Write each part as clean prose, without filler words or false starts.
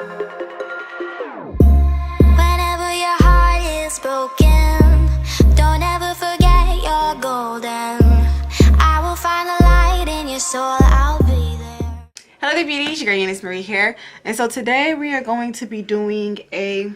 Whenever your heart is broken, don't ever forget you're golden. I will find the light in your soul, I'll be there. Hello there beauties, your girl Euniycemari here, and so today we are going to be doing a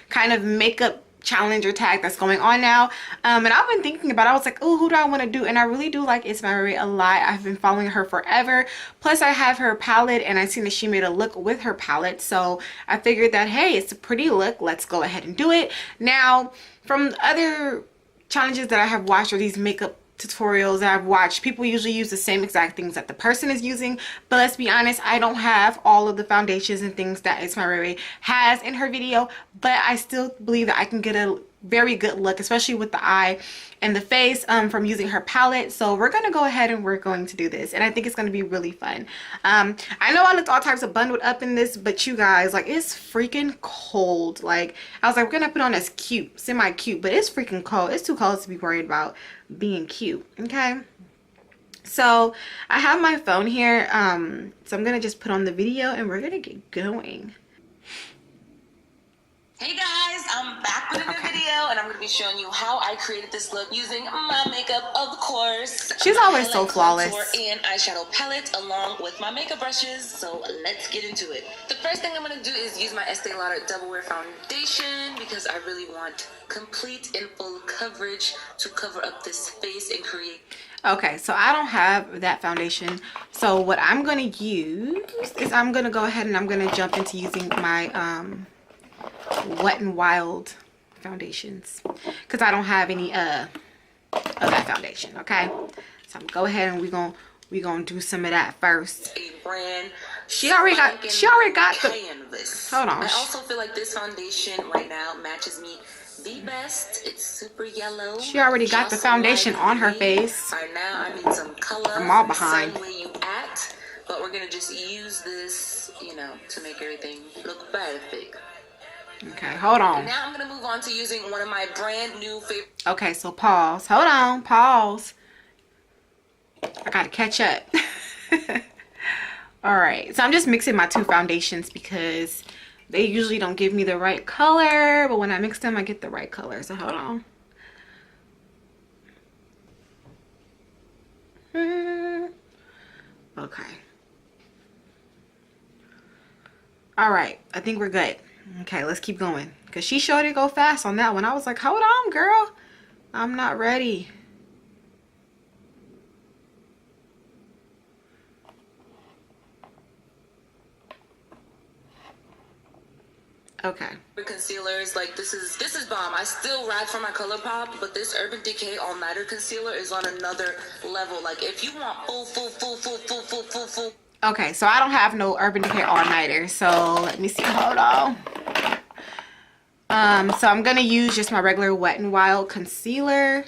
kind of makeup challenge or tag that's going on now, and I've been thinking about it. I was like, oh, who do I want to do? And I really do like ITSMYRAYERAYE a lot. I've been following her forever, plus I have her palette and I've seen that she made a look with her palette, so I figured that, hey, it's a pretty look, let's go ahead and do it. Now, from other challenges that I have watched, or these makeup tutorials that I've watched, people usually use the same exact things that the person is using, but let's be honest, I don't have all of the foundations and things that ITSMYRAYERAYE has in her video, but I still believe that I can get a very good look, especially with the eye and the face, from using her palette. So we're gonna go ahead and we're going to do this, and I think it's gonna be really fun. I know I looked all types of bundled up in this, but you guys, like, it's freaking cold. Like, I was like, we're gonna put on this cute, semi-cute, but it's freaking cold. It's too cold to be worried about being cute. Okay, so I have my phone here, so I'm gonna just put on the video and we're gonna get going. Hey guys, I'm back with a new video, and I'm going to be showing you how I created this look using my makeup, of course. She's always so flawless. And eyeshadow palette along with my makeup brushes, so let's get into it. The first thing I'm going to do is use my Estee Lauder Double Wear Foundation because I really want complete and full coverage to cover up this face and create. Okay, so I don't have that foundation, so what I'm going to use is I'm going to go ahead and I'm going to jump into using my Wet n Wild foundations because I don't have any of that foundation. Okay, so I'm gonna go ahead and we gonna do some of that first. A brand she already got the canvas. Hold on. I also feel like this foundation right now matches me the best. It's super yellow. She already got the foundation on her face. Right now I need some color. I'm all behind. Same way you act, but we're gonna just use this, you know, to make everything look perfect. Okay, hold on. Now I'm gonna move on to using one of my brand new favorite. Okay, so pause. Hold on, pause. I gotta catch up. All right, so I'm just mixing my two foundations because they usually don't give me the right color, but when I mix them, I get the right color. So hold on. Okay. All right, I think we're good. Okay, let's keep going because she showed it go fast on that one. I was like, hold on, girl, I'm not ready. Okay. Concealers, like this is bomb. I still ride for my ColourPop, but this Urban Decay All Nighter concealer is on another level. Like, if you want full. Okay, so I don't have no Urban Decay All Nighter, so let me see. Hold on. So I'm gonna use just my regular Wet n Wild concealer.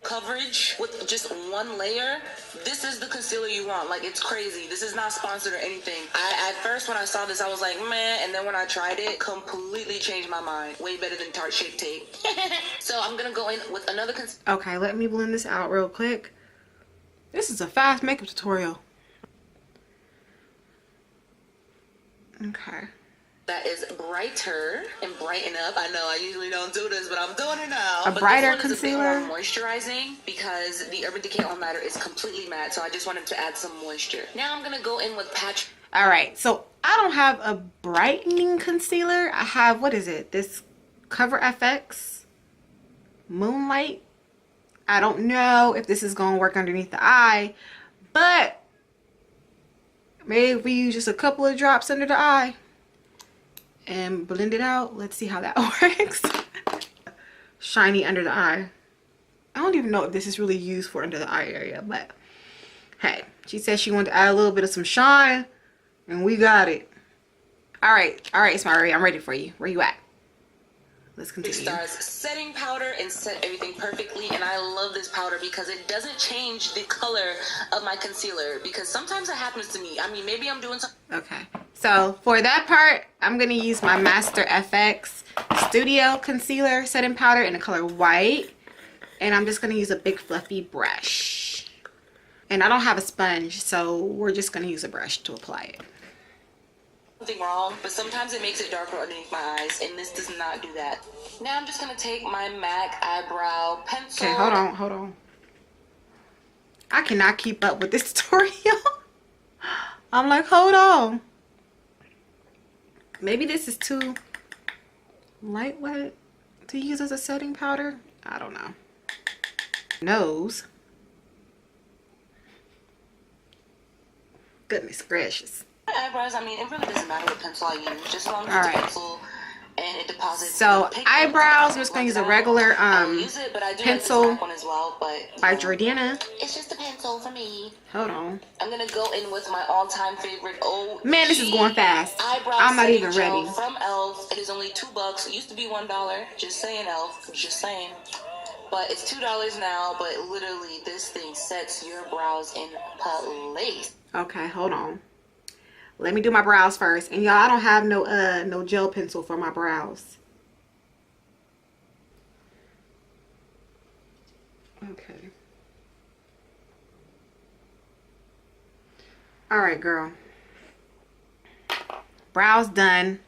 Coverage with just one layer. This is the concealer you want. Like, it's crazy. This is not sponsored or anything. At first when I saw this, I was like, man, and then when I tried it, completely changed my mind. Way better than Tarte Shape Tape. So I'm gonna go in with another concealer. Okay, let me blend this out real quick. This is a fast makeup tutorial. Okay. That is brighter and brighten up. I know I usually don't do this, but I'm doing it now. A brighter concealer. A bit more moisturizing because the Urban Decay All Nighter is completely matte, so I just wanted to add some moisture. Now I'm gonna go in with patch. All right, so I don't have a brightening concealer. I have, what is it? This Cover FX Moonlight. I don't know if this is gonna work underneath the eye, but maybe if we use just a couple of drops under the eye and blend it out. Let's see how that works. Shiny under the eye. I don't even know if this is really used for under the eye area, but hey, she said she wanted to add a little bit of some shine, and we got it. All right, ITSMYRAYERAYE, I'm ready for you. Where you at? Let's continue. Stars setting powder and set everything perfectly, and I love this powder because it doesn't change the color of my concealer, because sometimes that happens to me. I mean, maybe I'm doing something. Okay, so for that part, I'm gonna use my Master FX Studio Concealer Setting Powder in the color white, and I'm just gonna use a big fluffy brush. And I don't have a sponge, so we're just gonna use a brush to apply it. Nothing wrong, but sometimes it makes it darker underneath my eyes, and this does not do that. Now I'm just gonna take my MAC eyebrow pencil. Okay, hold on. I cannot keep up with this tutorial. I'm like, hold on. Maybe this is too lightweight to use as a setting powder. I don't know. Nose. Goodness gracious. Eyebrows, I mean, it really doesn't matter what pencil I use, just as long as it's a pencil and it deposits. So eyebrows, I'm just gonna use a regular use it, but I do pencil like this one as well, but by Jordana. it's just a pencil for me. Hold on. I'm gonna go in with my all-time favorite OG Man, this is going fast. eyebrow I'm not even setting gel ready. from Elf. It is only $2. It used to be $1. Just saying, Elf. Just saying. But it's $2 now. But literally, this thing sets your brows in place. Okay, hold on. Let me do my brows first. And y'all, I don't have no gel pencil for my brows. Okay. All right, girl. Brows done.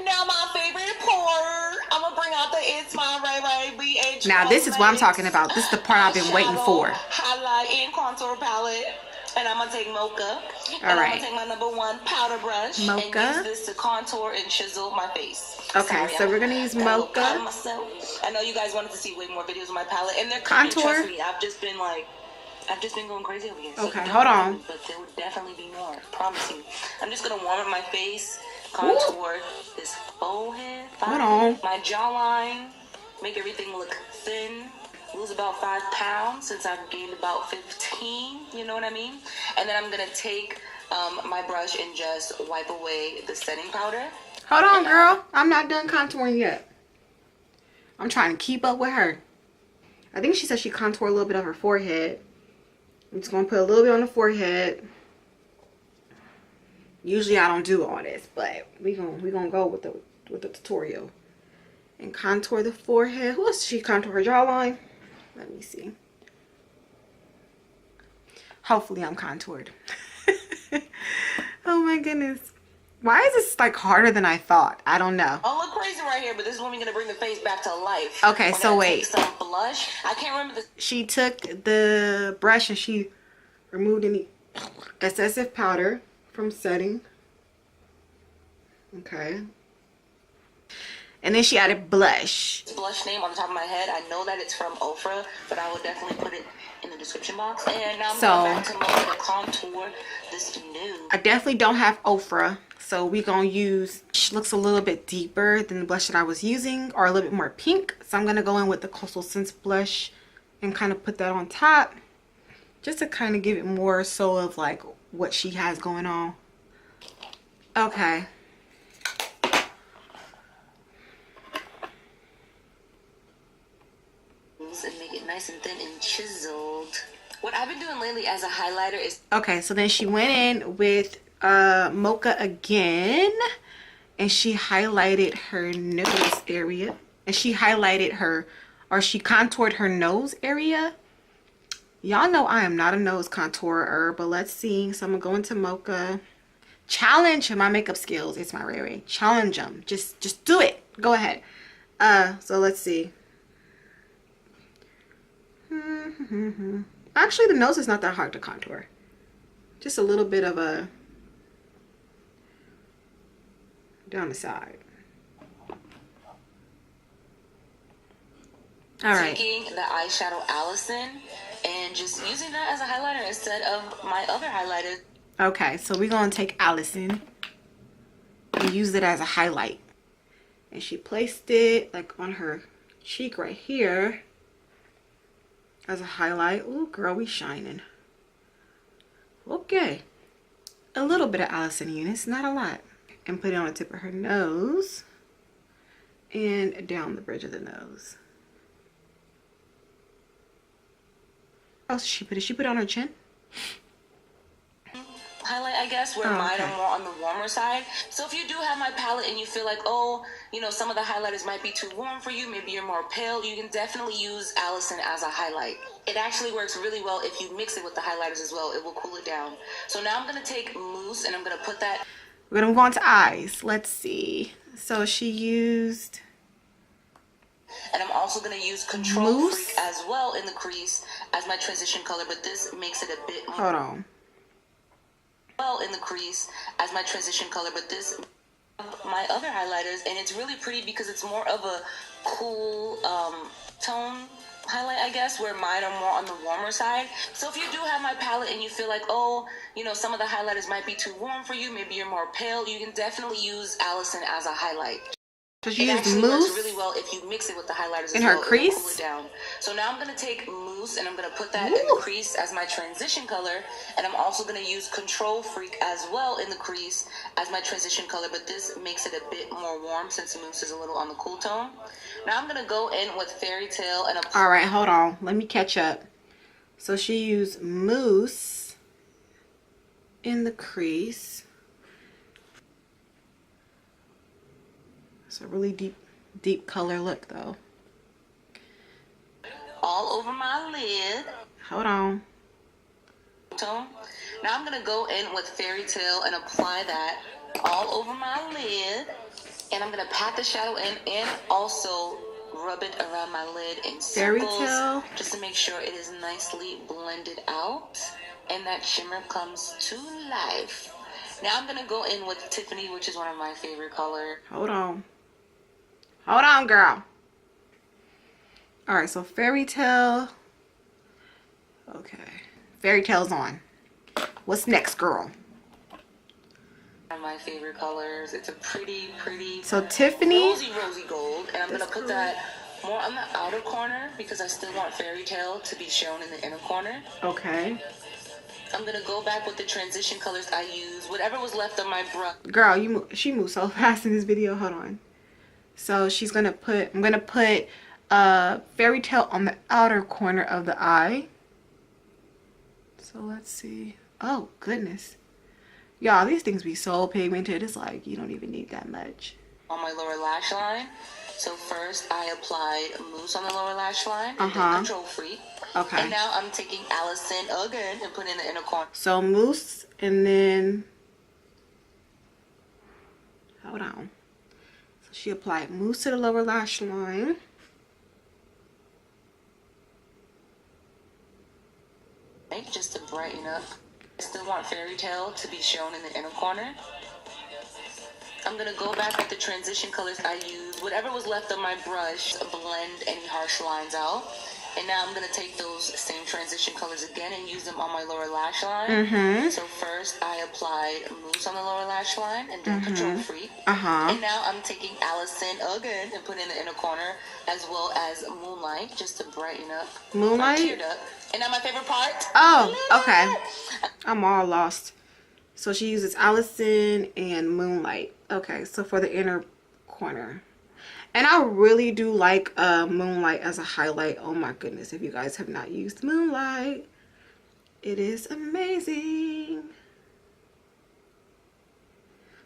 Now my favorite part. I'm gonna bring out the ITSMYRAYERAYE BH. Now this is what I'm talking about. This is the part I've been waiting for. Highlight and contour palette. And I'm gonna take Mocha. All right. I'm gonna take my #1 powder brush. Mocha. And use this to contour and chisel my face. Okay, so we're gonna use Mocha. I know you guys wanted to see way more videos of my palette, and they're coming. Contour. Trust me, I've just been going crazy over here. So Okay, hold on. But there will definitely be more. Promise you. I'm just gonna warm up my face, contour this forehead, Hold on. my jawline, make everything look thin. Lose about 5 pounds since I've gained about 15. You know what I mean? And then I'm gonna take my brush and just wipe away the setting powder. Hold on, girl. I'm not done contouring yet. I'm trying to keep up with her. I think she said she contoured a little bit of her forehead. I'm just gonna put a little bit on the forehead. Usually I don't do all this, but we gonna go with the tutorial and contour the forehead. Who else did she contour? Her jawline. Let me see. Hopefully I'm contoured. Oh my goodness. Why is this like harder than I thought? I don't know. I'll look crazy right here, but this is when we're gonna bring the face back to life. Okay, We're so gonna wait. take some blush. I can't remember the. She took the brush and she removed any excessive powder from setting. Okay. And then she added blush. Blush name on the top of my head. I know that it's from Ofra, but I will definitely put it in the description box. And now I'm going back to Mocha to contour this nude. I definitely don't have Ofra, so we're gonna use. She looks a little bit deeper than the blush that I was using, or a little bit more pink. So I'm gonna go in with the Coastal Scents blush and kind of put that on top, just to kind of give it more so of like what she has going on. Okay. And make it nice and thin and chiseled. What I've been doing lately as a highlighter is okay, so then she went in with Mocha again, and she highlighted her nose area, and she highlighted her, or she contoured her nose area. Y'all know I am not a nose contourer, but let's see. So I'm gonna go into Mocha. Challenge my makeup skills. It's my Ray. Challenge them. Just do it. Go ahead. So let's see. Actually, the nose is not that hard to contour. Just a little bit of a down the side. All right. taking the eyeshadow Allison and just using that as a highlighter instead of my other highlighter. Okay, so we're gonna take Allison and use it as a highlight. And she placed it like on her cheek right here as a highlight. Ooh, girl, we shining. Okay. A little bit of Allison Eunice, not a lot. And put it on the tip of her nose and down the bridge of the nose. Oh, she put it on her chin? Highlight, I guess, where mine are more on the warmer side. So if you do have my palette and you feel like, oh, you know, some of the highlighters might be too warm for you, maybe you're more pale, you can definitely use Allison as a highlight. It actually works really well if you mix it with the highlighters as well. It will cool it down. So now I'm going to take mousse and I'm going to put that. We're gonna move on to eyes. Let's see. So she used, and I'm also going to use Control Freak as well in the crease as my transition color, but this makes it a bit more. Hold on. Well, in the crease as my transition color, but this my other highlighters, and it's really pretty because it's more of a cool tone highlight, I guess, where mine are more on the warmer side. So if you do have my palette and you feel like, oh, you know, some of the highlighters might be too warm for you, maybe you're more pale, you can definitely use Allison as a highlight. So she It used actually mousse works really well if you mix it with the highlighters in as her well. crease. Cool it down. So now I'm going to take mousse and I'm going to put that in the crease as my transition color, and I'm also going to use Control Freak as well in the crease as my transition color, but this makes it a bit more warm since mousse is a little on the cool tone. Now I'm going to go in with Fairy Tale and all right, hold on, let me catch up. So she used mousse in the crease. It's a really deep color look though. all over my lid. Hold on. Tone. Now I'm going to go in with Fairy Tale and apply that all over my lid. And I'm going to pat the shadow in and also rub it around my lid in Fairy circles. Tale. Just to make sure it is nicely blended out. And that shimmer comes to life. Now I'm going to go in with Tiffany, which is one of my favorite colors. Hold on. Hold on, girl. Alright, so Fairy Tale. Okay. Fairy Tale's on. What's next, girl? One of my favorite colors. It's a pretty So Tiffany. rosy gold. And I'm going to put that more on the outer corner because I still want Fairy Tale to be shown in the inner corner. Okay. I'm going to go back with the transition colors I used. Whatever was left of my brush. Girl, she moves so fast in this video. Hold on. So she's gonna put, I'm gonna put Fairy Tale on the outer corner of the eye. So let's see. Oh goodness, y'all, these things be so pigmented. It's like you don't even need that much. On my lower lash line. So first I applied mousse on the lower lash line and then Control Freak. Okay. And now I'm taking Allison again and putting in the inner corner. So mousse and then hold on. So she applied mousse to the lower lash line. Just to brighten up. I still want Fairy Tale to be shown in the inner corner. I'm going to go back with the transition colors I used. Whatever was left of my brush, blend any harsh lines out. And now I'm going to take those same transition colors again and use them on my lower lash line. So first I applied mousse on the lower lash line and then Control Freak. And now I'm taking Allison again and put in the inner corner as well as Moonlight just to brighten up. Moonlight? Teared up. And now my favorite part. Oh, okay. I'm all lost. So she uses Allison and Moonlight. Okay, so for the inner corner. And I really do like Moonlight as a highlight. Oh my goodness, if you guys have not used Moonlight, it is amazing.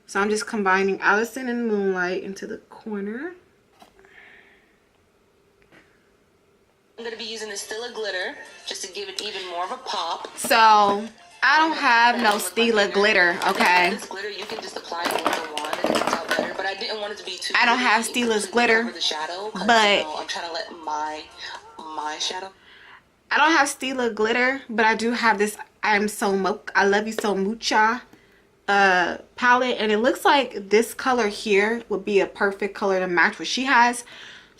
So I'm just combining Allison and Moonlight into the corner. I'm going to be using the Stila glitter just to give it even more of a pop. So I don't have no Stila glitter, okay? This glitter you can just apply it with the wand and it comes out better, but I didn't want it to be too. I don't have Stila's glitter, the shadow, but I'm trying to let my shadow. I don't have Stila glitter, but I do have this I Love You So Mucha palette, and it looks like this color here would be a perfect color to match what she has.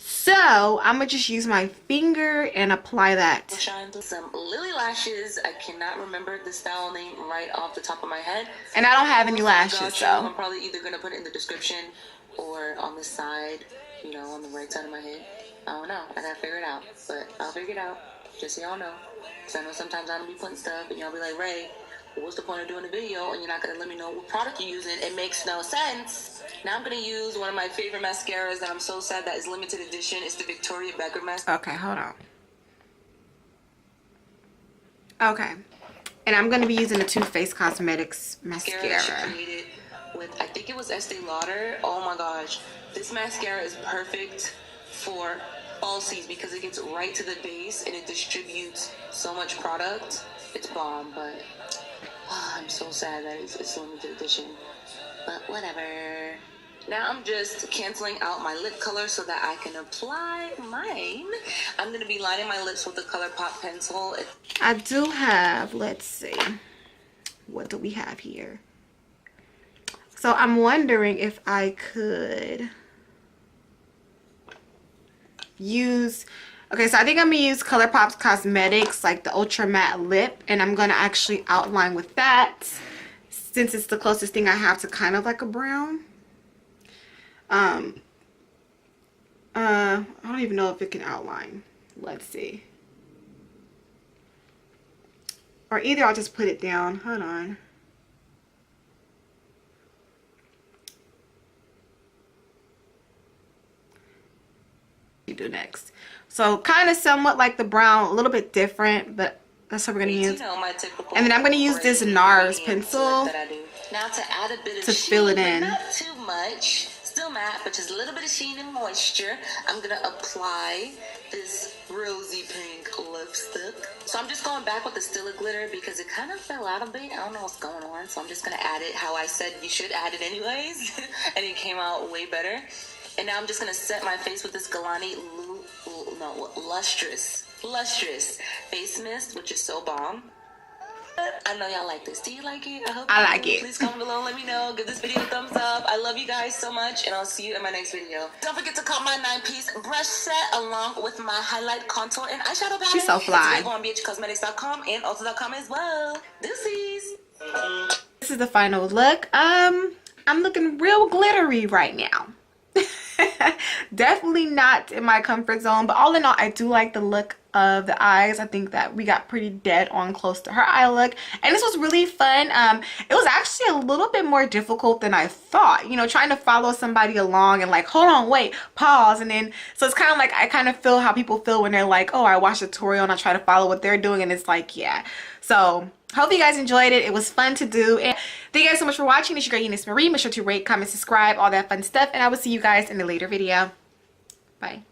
So I'm gonna just use my finger and apply that. Shine some Lily lashes. I cannot remember the style name right off the top of my head. And I don't have any lashes, so I'm probably either gonna put it in the description or on the side, you know, on the right side of my head. I don't know. I gotta figure it out, but I'll figure it out. Just so y'all know. Because I know sometimes I don't be putting stuff and y'all be like, Ray, what's the point of doing a video and you're not going to let me know what product you're using? It makes no sense. Now I'm going to use one of my favorite mascaras that I'm so sad that is limited edition. It's the Victoria Beckham mascara. Okay, hold on. Okay. And I'm going to be using the Too Faced Cosmetics mascara. That she created with, I think it was Estee Lauder. Oh my gosh. This mascara is perfect for falsies because it gets right to the base and it distributes so much product. It's bomb, but I'm so sad that it's limited edition. but whatever. Now I'm just canceling out my lip color so that I can apply mine. I'm going to be lining my lips with the ColourPop pencil. I do have, let's see, what do we have here? So I'm wondering if I could use, okay, so I think I'm going to use ColourPop's Cosmetics, like the Ultra Matte Lip, and I'm going to actually outline with that since it's the closest thing I have to kind of like a brown. I don't even know if it can outline. Let's see. Or either I'll just put it down. Hold on. You do next. So kind of somewhat like the brown, a little bit different, but that's what we're gonna use. And then I'm gonna use this NARS pencil now to add a bit of to fill it in. Not too much. Still matte, but just a little bit of sheen and moisture. I'm gonna apply this rosy pink lipstick. So I'm just going back with the Stila glitter because it kind of fell out a bit. I don't know what's going on, so I'm just gonna add it how I said you should add it anyways. And it came out way better. And now I'm just gonna set my face with this Galani Lustrous face mist, which is so bomb. I know y'all like this. Do you like it? I hope I you like do. it. Please comment below. Let me know. Give this video a thumbs up. I love you guys so much, and I'll see you in my next video. Don't forget to cop my 9-piece brush set along with my highlight, contour, and eyeshadow palette. She's so fly. It's on bhcosmetics.com and ulta.com as well. Deuces. This is the final look. I'm looking real glittery right now. Definitely not in my comfort zone, but all in all, I do like the look of the eyes. I think that we got pretty dead on close to her eye look, and this was really fun. It was actually a little bit more difficult than I thought, you know, trying to follow somebody along and like, hold on, wait, pause, and then so it's kind of like I kind of feel how people feel when they're like, oh, I watched a tutorial and I try to follow what they're doing, and it's like, yeah. So hope you guys enjoyed it. It was fun to do, and thank you guys so much for watching. It's your girl Euniycemari. Make sure to rate, comment, subscribe, all that fun stuff, and I will see you guys in a later video. Bye.